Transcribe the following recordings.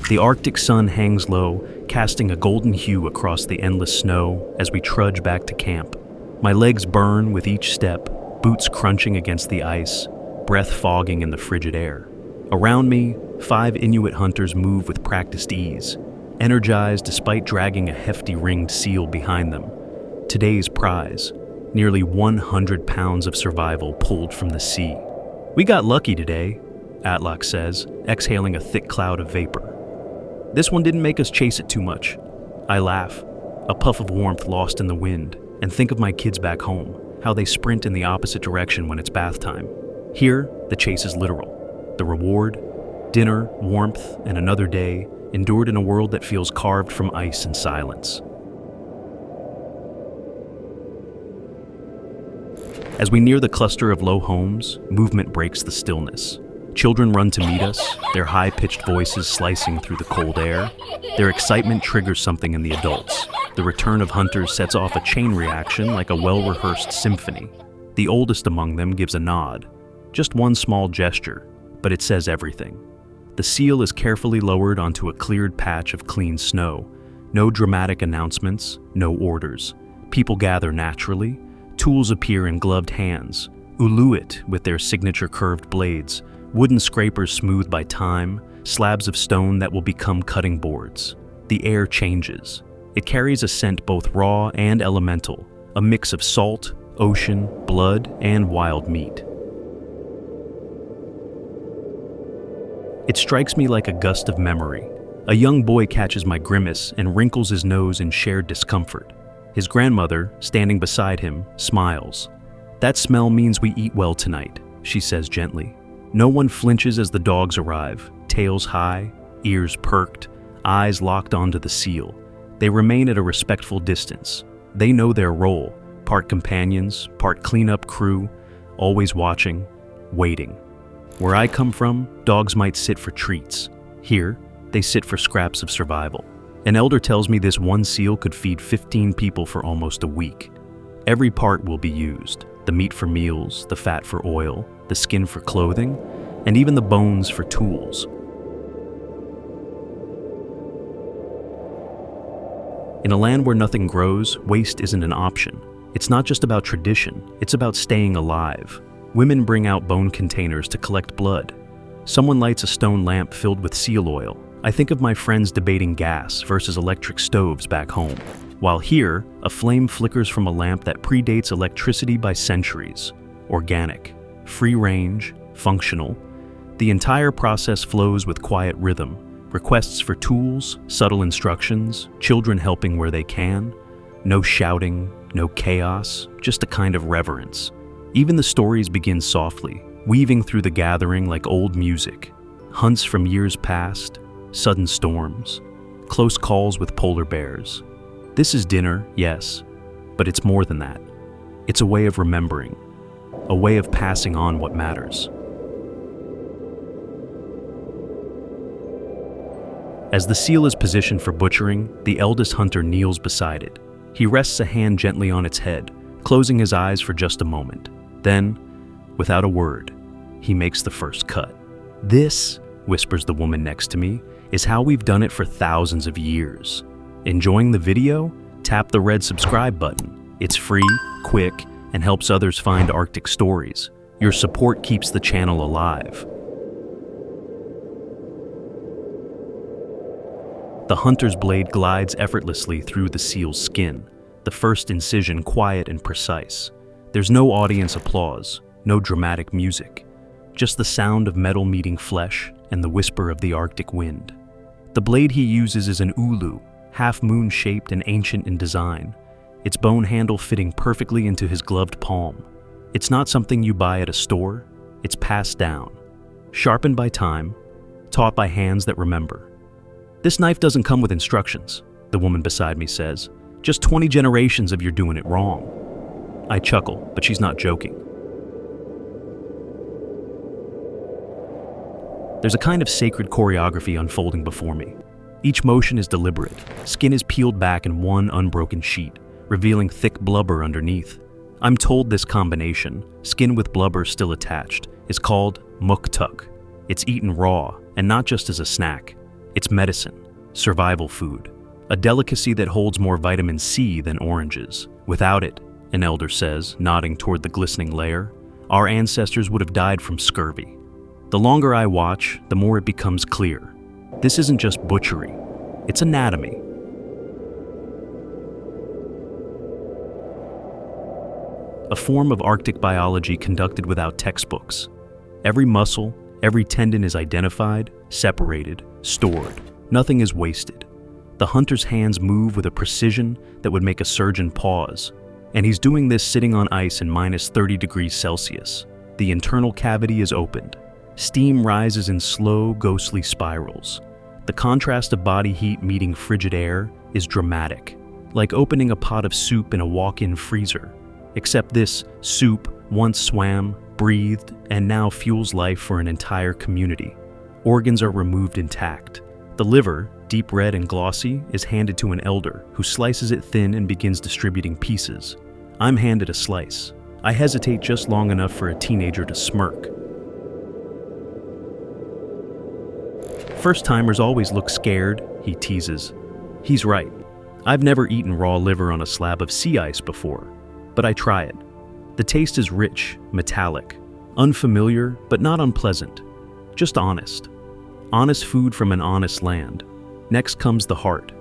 The Arctic sun hangs low, casting a golden hue across the endless snow as we trudge back to camp. My legs burn with each step, boots crunching against the ice, breath fogging in the frigid air. Around me, 5 Inuit hunters move with practiced ease, energized despite dragging a hefty ringed seal behind them. Today's prize, nearly 100 pounds of survival pulled from the sea. "We got lucky today," Atlak says, exhaling a thick cloud of vapor. "This one didn't make us chase it too much." I laugh, a puff of warmth lost in the wind, and think of my kids back home, how they sprint in the opposite direction when it's bath time. Here, the chase is literal. The reward, dinner, warmth, and another day, endured in a world that feels carved from ice and silence. As we near the cluster of low homes, movement breaks the stillness. Children run to meet us, their high-pitched voices slicing through the cold air. Their excitement triggers something in the adults. The return of hunters sets off a chain reaction like a well-rehearsed symphony. The oldest among them gives a nod. Just one small gesture, but it says everything. The seal is carefully lowered onto a cleared patch of clean snow. No dramatic announcements, no orders. People gather naturally. Tools appear in gloved hands. Inuit with their signature curved blades. Wooden scrapers smoothed by time, slabs of stone that will become cutting boards. The air changes. It carries a scent both raw and elemental, a mix of salt, ocean, blood, and wild meat. It strikes me like a gust of memory. A young boy catches my grimace and wrinkles his nose in shared discomfort. His grandmother, standing beside him, smiles. "That smell means we eat well tonight," she says gently. No one flinches as the dogs arrive, tails high, ears perked, eyes locked onto the seal. They remain at a respectful distance. They know their role, part companions, part cleanup crew, always watching, waiting. Where I come from, dogs might sit for treats. Here, they sit for scraps of survival. An elder tells me this one seal could feed 15 people for almost a week. Every part will be used, the meat for meals, the fat for oil, the skin for clothing, and even the bones for tools. In a land where nothing grows, waste isn't an option. It's not just about tradition, it's about staying alive. Women bring out bone containers to collect blood. Someone lights a stone lamp filled with seal oil. I think of my friends debating gas versus electric stoves back home. While here, a flame flickers from a lamp that predates electricity by centuries. Organic, free range, functional. The entire process flows with quiet rhythm. Requests for tools, subtle instructions, children helping where they can. No shouting, no chaos, just a kind of reverence. Even the stories begin softly, weaving through the gathering like old music. Hunts from years past, sudden storms, close calls with polar bears. This is dinner, yes, but it's more than that. It's a way of remembering, a way of passing on what matters. As the seal is positioned for butchering, the eldest hunter kneels beside it. He rests a hand gently on its head, closing his eyes for just a moment. Then, without a word, he makes the first cut. "This," whispers the woman next to me, "is how we've done it for thousands of years." Enjoying the video? Tap the red subscribe button. It's free, quick, and helps others find Arctic stories. Your support keeps the channel alive. The hunter's blade glides effortlessly through the seal's skin, the first incision quiet and precise. There's no audience applause, no dramatic music, just the sound of metal meeting flesh and the whisper of the Arctic wind. The blade he uses is an ulu, half-moon shaped and ancient in design, its bone handle fitting perfectly into his gloved palm. It's not something you buy at a store, it's passed down, sharpened by time, taught by hands that remember. "This knife doesn't come with instructions," the woman beside me says. "Just 20 generations of you're doing it wrong." I chuckle, but she's not joking. There's a kind of sacred choreography unfolding before me. Each motion is deliberate. Skin is peeled back in one unbroken sheet, revealing thick blubber underneath. I'm told this combination, skin with blubber still attached, is called muktuk. It's eaten raw, and not just as a snack. It's medicine, survival food, a delicacy that holds more vitamin C than oranges. Without it, an elder says, nodding toward the glistening layer, our ancestors would have died from scurvy. The longer I watch, the more it becomes clear. This isn't just butchery, it's anatomy. A form of Arctic biology conducted without textbooks. Every muscle, every tendon is identified, separated, stored. Nothing is wasted. The hunter's hands move with a precision that would make a surgeon pause. And he's doing this sitting on ice in minus 30 degrees Celsius. The internal cavity is opened. Steam rises in slow, ghostly spirals. The contrast of body heat meeting frigid air is dramatic, like opening a pot of soup in a walk-in freezer. Except this soup once swam, breathed, and now fuels life for an entire community. Organs are removed intact. The liver, deep red and glossy, is handed to an elder who slices it thin and begins distributing pieces. I'm handed a slice. I hesitate just long enough for a teenager to smirk. First-timers always look scared, he teases. He's right. I've never eaten raw liver on a slab of sea ice before, but I try it. The taste is rich, metallic, unfamiliar, but not unpleasant. Just honest. Honest food from an honest land. Next comes the heart.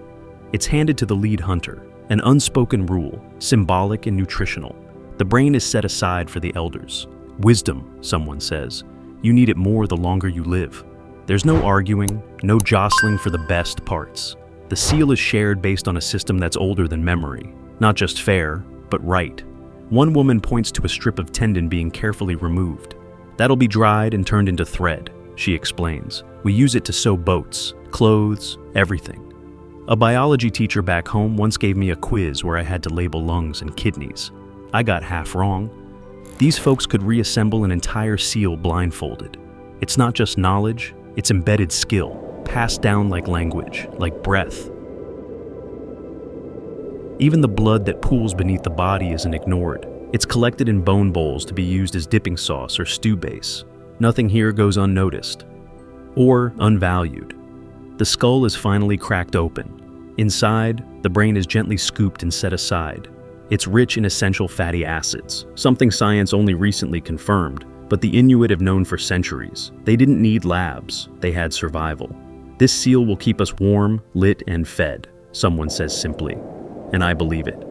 It's handed to the lead hunter, an unspoken rule, symbolic and nutritional. The brain is set aside for the elders. Wisdom, someone says. You need it more the longer you live. There's no arguing, no jostling for the best parts. The seal is shared based on a system that's older than memory. Not just fair, but right. One woman points to a strip of tendon being carefully removed. That'll be dried and turned into thread, she explains. We use it to sew boats, clothes, everything. A biology teacher back home once gave me a quiz where I had to label lungs and kidneys. I got half wrong. These folks could reassemble an entire seal blindfolded. It's not just knowledge, it's embedded skill, passed down like language, like breath. Even the blood that pools beneath the body isn't ignored. It's collected in bone bowls to be used as dipping sauce or stew base. Nothing here goes unnoticed. Or unvalued. The skull is finally cracked open. Inside, the brain is gently scooped and set aside. It's rich in essential fatty acids, something science only recently confirmed, but the Inuit have known for centuries. They didn't need labs, they had survival. This seal will keep us warm, lit, and fed, someone says simply. And I believe it.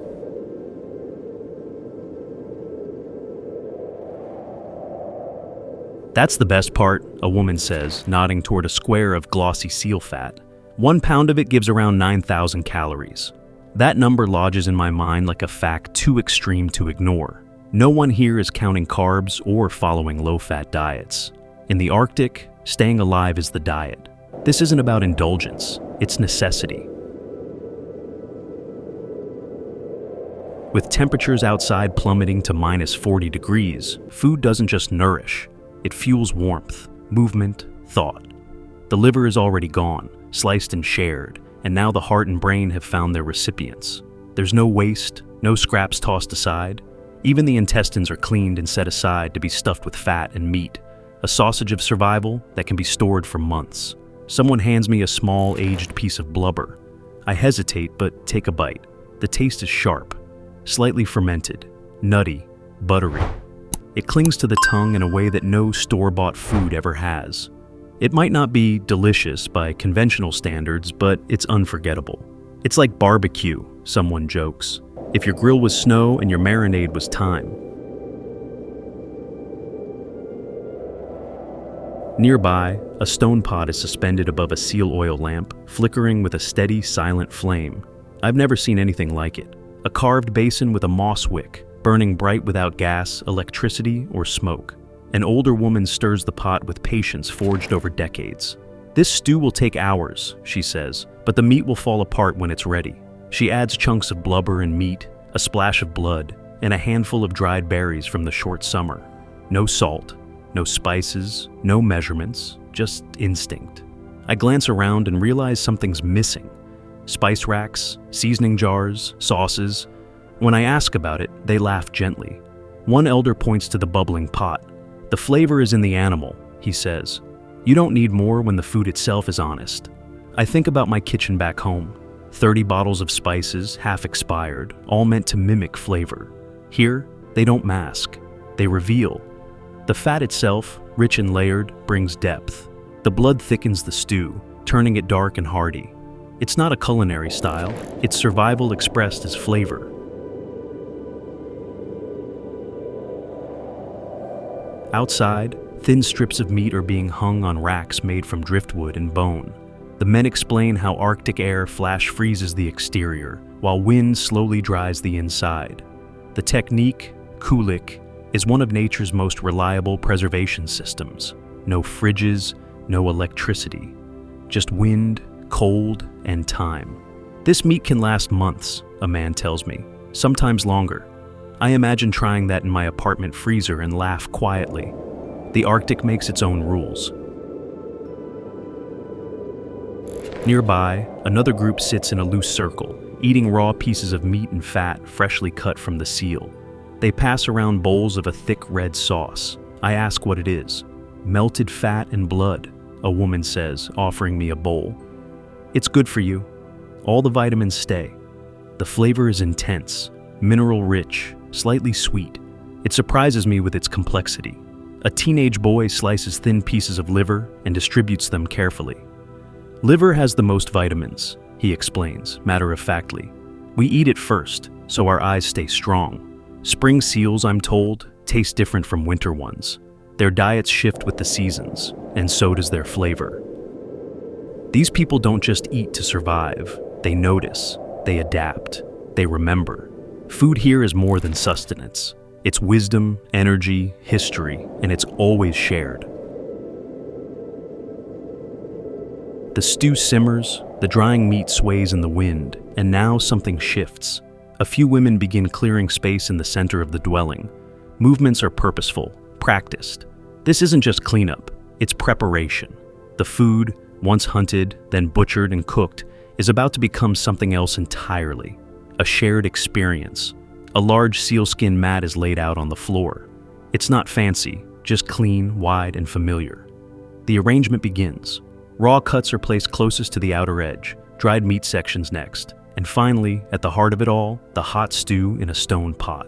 That's the best part, a woman says, nodding toward a square of glossy seal fat. 1 pound of it gives around 9,000 calories. That number lodges in my mind like a fact too extreme to ignore. No one here is counting carbs or following low-fat diets. In the Arctic, staying alive is the diet. This isn't about indulgence, it's necessity. With temperatures outside plummeting to minus 40 degrees, food doesn't just nourish, it fuels warmth, movement, thought. The liver is already gone, sliced and shared, and now the heart and brain have found their recipients. There's no waste, no scraps tossed aside. Even the intestines are cleaned and set aside to be stuffed with fat and meat, a sausage of survival that can be stored for months. Someone hands me a small, aged piece of blubber. I hesitate, but take a bite. The taste is sharp, slightly fermented, nutty, buttery. It clings to the tongue in a way that no store-bought food ever has. It might not be delicious by conventional standards, but it's unforgettable. It's like barbecue, someone jokes. If your grill was snow and your marinade was thyme. Nearby, a stone pot is suspended above a seal oil lamp, flickering with a steady, silent flame. I've never seen anything like it. A carved basin with a moss wick, burning bright without gas, electricity, or smoke. An older woman stirs the pot with patience forged over decades. This stew will take hours, she says, but the meat will fall apart when it's ready. She adds chunks of blubber and meat, a splash of blood, and a handful of dried berries from the short summer. No salt, no spices, no measurements, just instinct. I glance around and realize something's missing. Spice racks, seasoning jars, sauces. When I ask about it, they laugh gently. One elder points to the bubbling pot. The flavor is in the animal, he says. You don't need more when the food itself is honest. I think about my kitchen back home. 30 bottles of spices, half expired, all meant to mimic flavor. Here, they don't mask, they reveal. The fat itself, rich and layered, brings depth. The blood thickens the stew, turning it dark and hearty. It's not a culinary style, it's survival expressed as flavor. Outside, thin strips of meat are being hung on racks made from driftwood and bone. The men explain how Arctic air flash freezes the exterior, while wind slowly dries the inside. The technique, kulik, is one of nature's most reliable preservation systems. No fridges, no electricity. Just wind, cold, and time. This meat can last months, a man tells me, sometimes longer. I imagine trying that in my apartment freezer and laugh quietly. The Arctic makes its own rules. Nearby, another group sits in a loose circle, eating raw pieces of meat and fat freshly cut from the seal. They pass around bowls of a thick red sauce. I ask what it is. Melted fat and blood, a woman says, offering me a bowl. It's good for you. All the vitamins stay. The flavor is intense, mineral-rich, slightly sweet. It surprises me with its complexity. A teenage boy slices thin pieces of liver and distributes them carefully. Liver has the most vitamins, he explains, matter-of-factly. We eat it first, so our eyes stay strong. Spring seals, I'm told, taste different from winter ones. Their diets shift with the seasons, and so does their flavor. These people don't just eat to survive. They notice, they adapt, they remember. Food here is more than sustenance. It's wisdom, energy, history, and it's always shared. The stew simmers, the drying meat sways in the wind, and now something shifts. A few women begin clearing space in the center of the dwelling. Movements are purposeful, practiced. This isn't just cleanup, it's preparation. The food, once hunted, then butchered and cooked, is about to become something else entirely. A shared experience. A large sealskin mat is laid out on the floor. It's not fancy, just clean, wide, and familiar. The arrangement begins. Raw cuts are placed closest to the outer edge, dried meat sections next, and finally, at the heart of it all, the hot stew in a stone pot.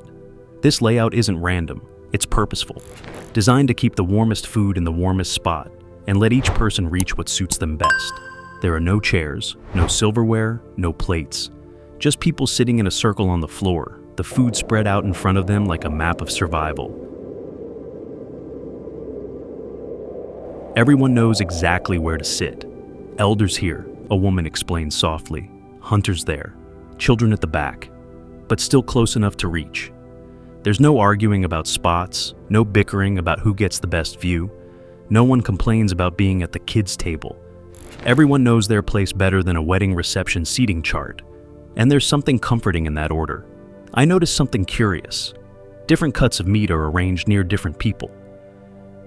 This layout isn't random, it's purposeful, designed to keep the warmest food in the warmest spot and let each person reach what suits them best. There are no chairs, no silverware, no plates. Just people sitting in a circle on the floor, the food spread out in front of them like a map of survival. Everyone knows exactly where to sit. Elders here, a woman explains softly. Hunters there. Children at the back. But still close enough to reach. There's no arguing about spots, no bickering about who gets the best view. No one complains about being at the kids' table. Everyone knows their place better than a wedding reception seating chart. And there's something comforting in that order. I noticed something curious. Different cuts of meat are arranged near different people.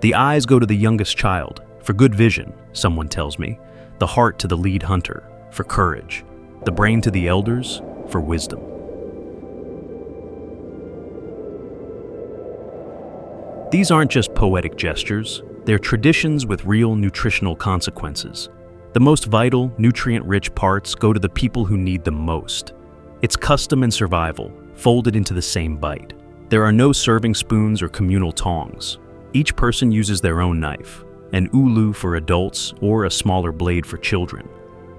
The eyes go to the youngest child, for good vision, someone tells me. The heart to the lead hunter, for courage. The brain to the elders, for wisdom. These aren't just poetic gestures, they're traditions with real nutritional consequences. The most vital, nutrient-rich parts go to the people who need them most. It's custom and survival, folded into the same bite. There are no serving spoons or communal tongs. Each person uses their own knife, an ulu for adults or a smaller blade for children.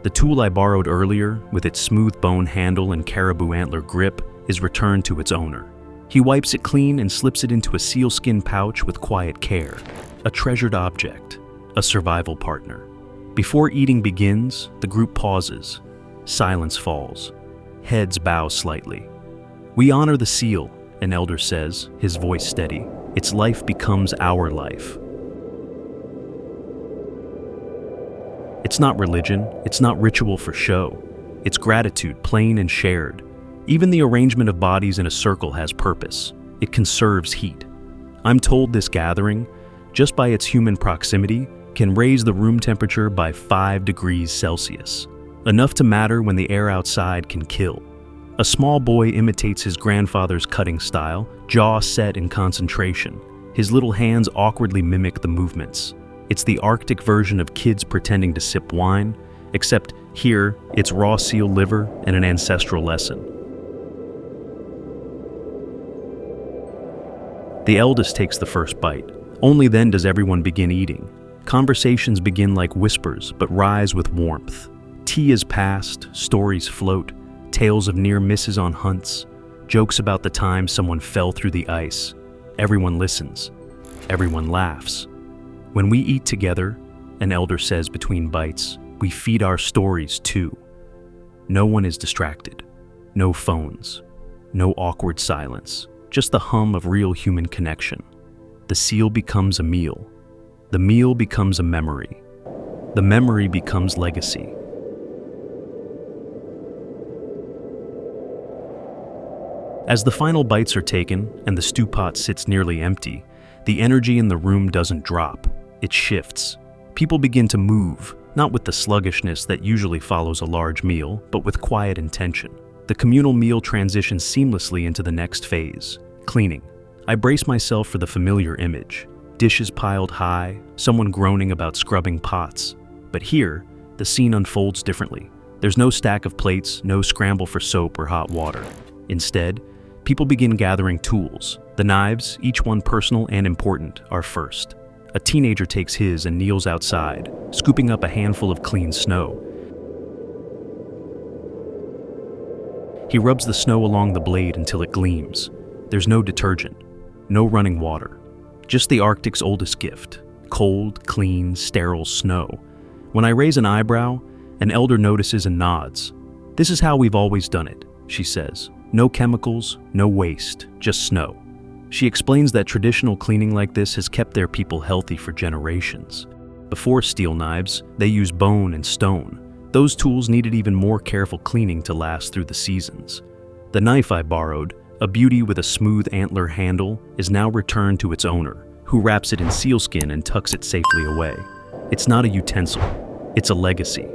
The tool I borrowed earlier, with its smooth bone handle and caribou antler grip, is returned to its owner. He wipes it clean and slips it into a sealskin pouch with quiet care. A treasured object, a survival partner. Before eating begins, the group pauses. Silence falls. Heads bow slightly. We honor the seal, an elder says, his voice steady. Its life becomes our life. It's not religion, it's not ritual for show. It's gratitude, plain and shared. Even the arrangement of bodies in a circle has purpose. It conserves heat. I'm told this gathering, just by its human proximity, can raise the room temperature by 5 degrees Celsius. Enough to matter when the air outside can kill. A small boy imitates his grandfather's cutting style, jaw set in concentration. His little hands awkwardly mimic the movements. It's the Arctic version of kids pretending to sip wine, Except here, it's raw seal liver and an ancestral lesson. The eldest takes the first bite. Only then does everyone begin eating. Conversations begin like whispers, but rise with warmth. Tea is passed, stories float, tales of near misses on hunts, jokes about the time someone fell through the ice. Everyone listens. Everyone laughs. When we eat together, an elder says between bites, we feed our stories too. No one is distracted. No phones. No awkward silence. Just the hum of real human connection. The seal becomes a meal. The meal becomes a memory. The memory becomes legacy. As the final bites are taken and the stew pot sits nearly empty, the energy in the room doesn't drop. It shifts. People begin to move, not with the sluggishness that usually follows a large meal, but with quiet intention. The communal meal transitions seamlessly into the next phase, cleaning. I brace myself for the familiar image. Dishes piled high, someone groaning about scrubbing pots. But here, the scene unfolds differently. There's no stack of plates, no scramble for soap or hot water. Instead, people begin gathering tools. The knives, each one personal and important, are first. A teenager takes his and kneels outside, scooping up a handful of clean snow. He rubs the snow along the blade until it gleams. There's no detergent, no running water. Just the Arctic's oldest gift, cold, clean, sterile snow. When I raise an eyebrow, an elder notices and nods. "This is how we've always done it," she says. "No chemicals, no waste, just snow." She explains that traditional cleaning like this has kept their people healthy for generations. Before steel knives, they used bone and stone. Those tools needed even more careful cleaning to last through the seasons. The knife I borrowed, a beauty with a smooth antler handle, is now returned to its owner, who wraps it in sealskin and tucks it safely away. It's not a utensil, it's a legacy.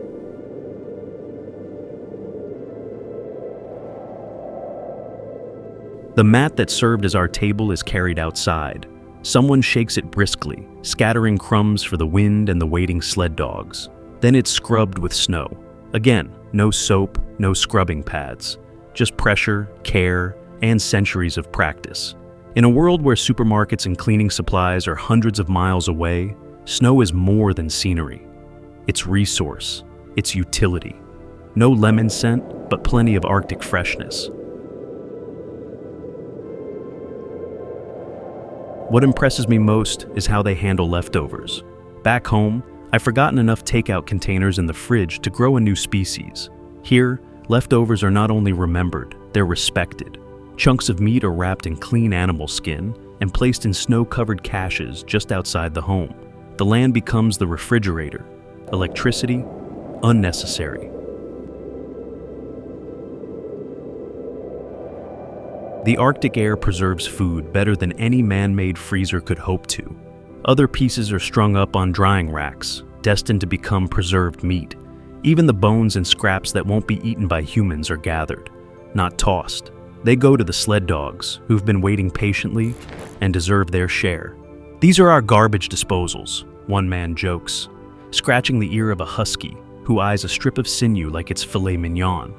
The mat that served as our table is carried outside. Someone shakes it briskly, scattering crumbs for the wind and the waiting sled dogs. Then it's scrubbed with snow. Again, no soap, no scrubbing pads. Just pressure, care, and centuries of practice. In a world where supermarkets and cleaning supplies are hundreds of miles away, snow is more than scenery. It's resource, it's utility. No lemon scent, but plenty of Arctic freshness. What impresses me most is how they handle leftovers. Back home, I've forgotten enough takeout containers in the fridge to grow a new species. Here, leftovers are not only remembered, they're respected. Chunks of meat are wrapped in clean animal skin and placed in snow-covered caches just outside the home. The land becomes the refrigerator. Electricity, unnecessary. The Arctic air preserves food better than any man-made freezer could hope to. Other pieces are strung up on drying racks, destined to become preserved meat. Even the bones and scraps that won't be eaten by humans are gathered, not tossed. They go to the sled dogs, who've been waiting patiently and deserve their share. "These are our garbage disposals," one man jokes, scratching the ear of a husky who eyes a strip of sinew like it's filet mignon.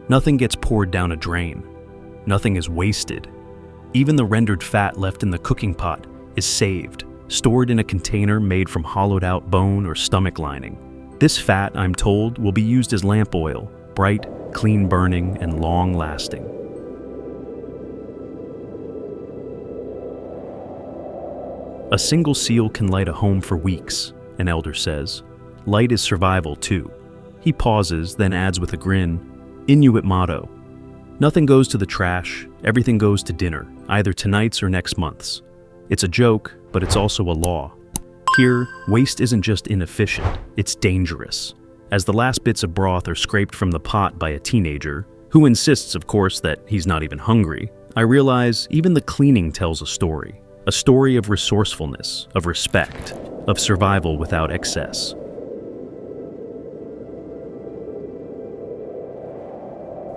Nothing gets poured down a drain. Nothing is wasted. Even the rendered fat left in the cooking pot is saved, stored in a container made from hollowed-out bone or stomach lining. This fat, I'm told, will be used as lamp oil, bright, clean-burning, and long-lasting. A single seal can light a home for weeks, an elder says. Light is survival, too. He pauses, then adds with a grin, Inuit motto. Nothing goes to the trash, everything goes to dinner, either tonight's or next month's. It's a joke, but it's also a law. Here, waste isn't just inefficient, it's dangerous. As the last bits of broth are scraped from the pot by a teenager, who insists, of course, that he's not even hungry, I realize even the cleaning tells a story. A story of resourcefulness, of respect, of survival without excess.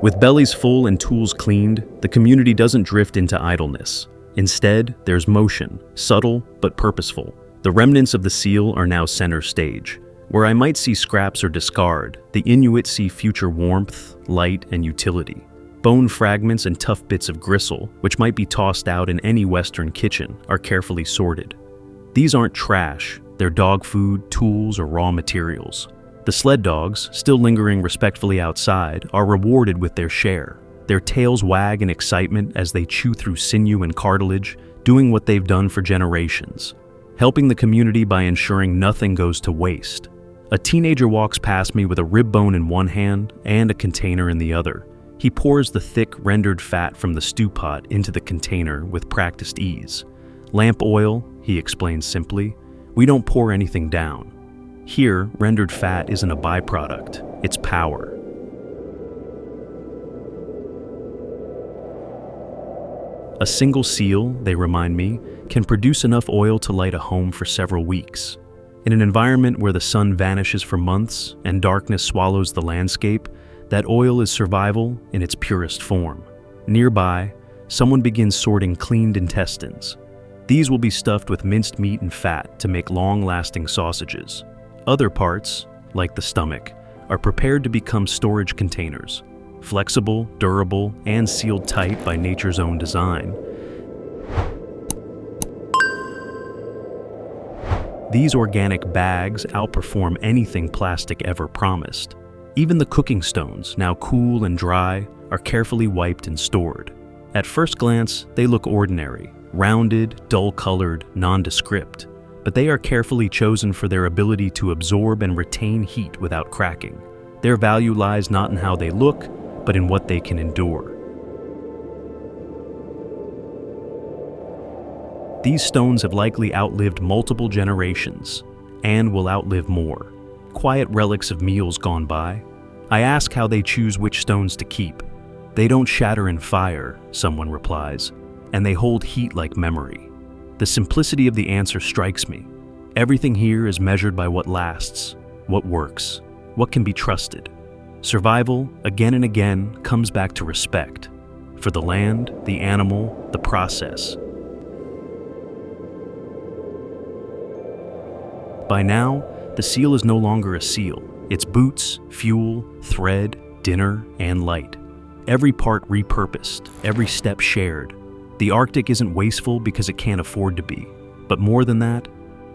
With bellies full and tools cleaned, the community doesn't drift into idleness. Instead, there's motion, subtle but purposeful. The remnants of the seal are now center stage. Where I might see scraps or discard, the Inuit see future warmth, light, and utility. Bone fragments and tough bits of gristle, which might be tossed out in any Western kitchen, are carefully sorted. These aren't trash, they're dog food, tools, or raw materials. The sled dogs, still lingering respectfully outside, are rewarded with their share. Their tails wag in excitement as they chew through sinew and cartilage, doing what they've done for generations, helping the community by ensuring nothing goes to waste. A teenager walks past me with a rib bone in one hand and a container in the other. He pours the thick, rendered fat from the stew pot into the container with practiced ease. Lamp oil, he explains simply. We don't pour anything down. Here, rendered fat isn't a byproduct, it's power. A single seal, they remind me, can produce enough oil to light a home for several weeks. In an environment where the sun vanishes for months and darkness swallows the landscape, that oil is survival in its purest form. Nearby, someone begins sorting cleaned intestines. These will be stuffed with minced meat and fat to make long-lasting sausages. Other parts, like the stomach, are prepared to become storage containers, flexible, durable, and sealed tight by nature's own design. These organic bags outperform anything plastic ever promised. Even the cooking stones, now cool and dry, are carefully wiped and stored. At first glance, they look ordinary, rounded, dull-colored, nondescript, but they are carefully chosen for their ability to absorb and retain heat without cracking. Their value lies not in how they look, but in what they can endure. These stones have likely outlived multiple generations, and will outlive more. Quiet relics of meals gone by. I ask how they choose which stones to keep. They don't shatter in fire, someone replies, and they hold heat like memory. The simplicity of the answer strikes me. Everything here is measured by what lasts, what works, what can be trusted. Survival, again and again, comes back to respect for the land, the animal, the process. By now, the seal is no longer a seal. It's boots, fuel, thread, dinner, and light. Every part repurposed, every step shared. The Arctic isn't wasteful because it can't afford to be, but more than that,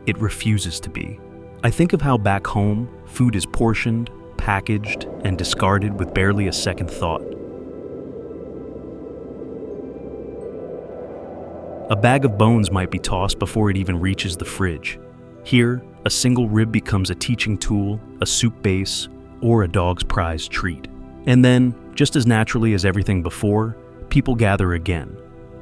it refuses to be. I think of how back home, food is portioned, packaged, and discarded with barely a second thought. A bag of bones might be tossed before it even reaches the fridge. Here, a single rib becomes a teaching tool, a soup base, or a dog's prized treat. And then, just as naturally as everything before, people gather again.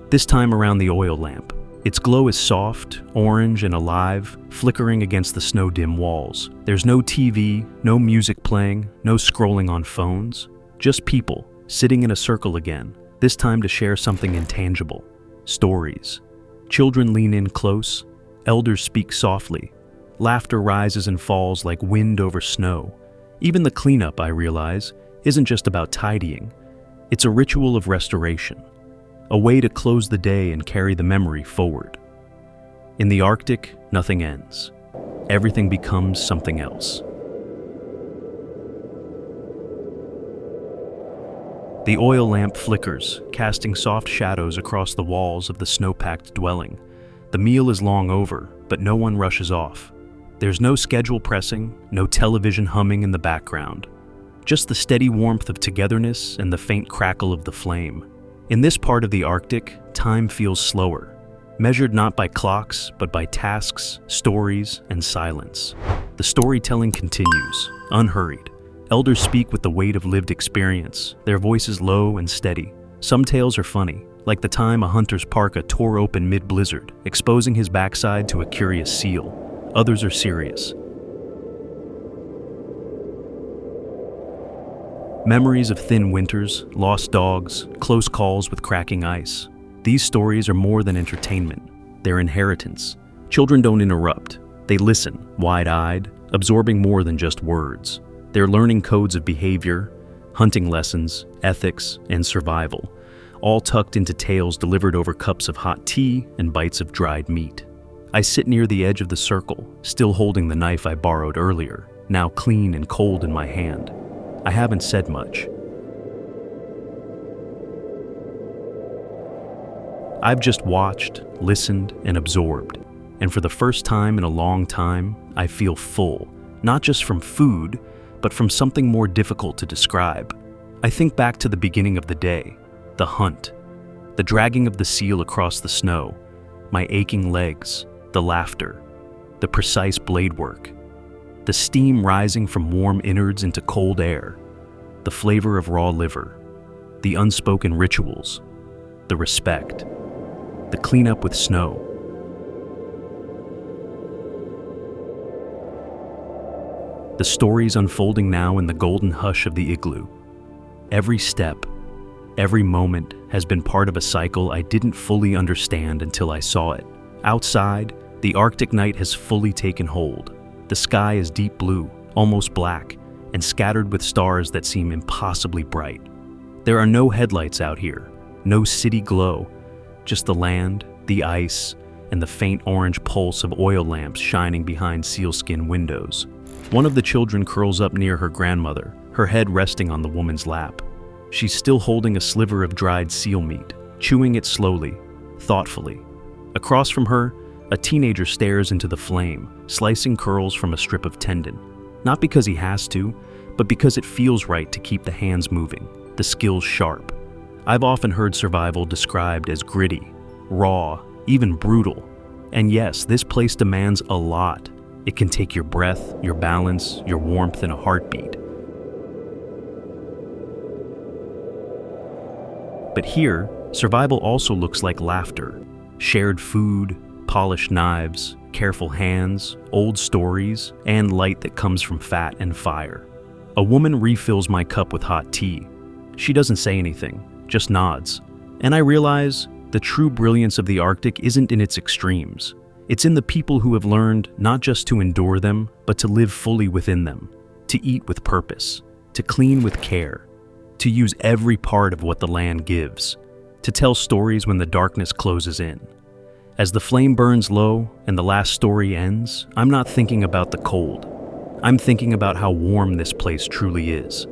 This time around the oil lamp. Its glow is soft, orange, and alive, flickering against the snow-dim walls. There's no TV, no music playing, no scrolling on phones. Just people, sitting in a circle again, this time to share something intangible. Stories. Children lean in close, elders speak softly. Laughter rises and falls like wind over snow. Even the cleanup, I realize, isn't just about tidying. It's a ritual of restoration. A way to close the day and carry the memory forward. In the Arctic, nothing ends. Everything becomes something else. The oil lamp flickers, casting soft shadows across the walls of the snow-packed dwelling. The meal is long over, but no one rushes off. There's no schedule pressing, no television humming in the background. Just the steady warmth of togetherness and the faint crackle of the flame. In this part of the Arctic, time feels slower, measured not by clocks, but by tasks, stories, and silence. The storytelling continues, unhurried. Elders speak with the weight of lived experience, their voices low and steady. Some tales are funny, like the time a hunter's parka tore open mid-blizzard, exposing his backside to a curious seal. Others are serious. Memories of thin winters, lost dogs, close calls with cracking ice. These stories are more than entertainment. They're inheritance. Children don't interrupt. They listen, wide-eyed, absorbing more than just words. They're learning codes of behavior, hunting lessons, ethics, and survival, all tucked into tales delivered over cups of hot tea and bites of dried meat. I sit near the edge of the circle, still holding the knife I borrowed earlier. now clean and cold in my hand. I haven't said much. I've just watched, listened, and absorbed. And for the first time in a long time, I feel full, not just from food, but from something more difficult to describe. I think back to the beginning of the day, the hunt, the dragging of the seal across the snow, my aching legs, the laughter, the precise blade work, the steam rising from warm innards into cold air, the flavor of raw liver, the unspoken rituals, the respect, the cleanup with snow. The stories unfolding now in the golden hush of the igloo. Every step, every moment has been part of a cycle I didn't fully understand until I saw it. Outside, the Arctic night has fully taken hold. The sky is deep blue, almost black, and scattered with stars that seem impossibly bright. There are no headlights out here, no city glow, just the land, the ice, and the faint orange pulse of oil lamps shining behind sealskin windows. One of the children curls up near her grandmother, her head resting on the woman's lap. She's still holding a sliver of dried seal meat, chewing it slowly, thoughtfully. Across from her, a teenager stares into the flame, slicing curls from a strip of tendon. Not because he has to, but because it feels right to keep the hands moving, the skills sharp. I've often heard survival described as gritty, raw, even brutal. And yes, this place demands a lot. It can take your breath, your balance, your warmth in a heartbeat. But here, survival also looks like laughter, shared food, polished knives, careful hands, old stories, and light that comes from fat and fire. A woman refills my cup with hot tea. She doesn't say anything, just nods. And I realize the true brilliance of the Arctic isn't in its extremes. It's in the people who have learned not just to endure them, but to live fully within them, to eat with purpose, to clean with care, to use every part of what the land gives, to tell stories when the darkness closes in. As the flame burns low and the last story ends, I'm not thinking about the cold. I'm thinking about how warm this place truly is.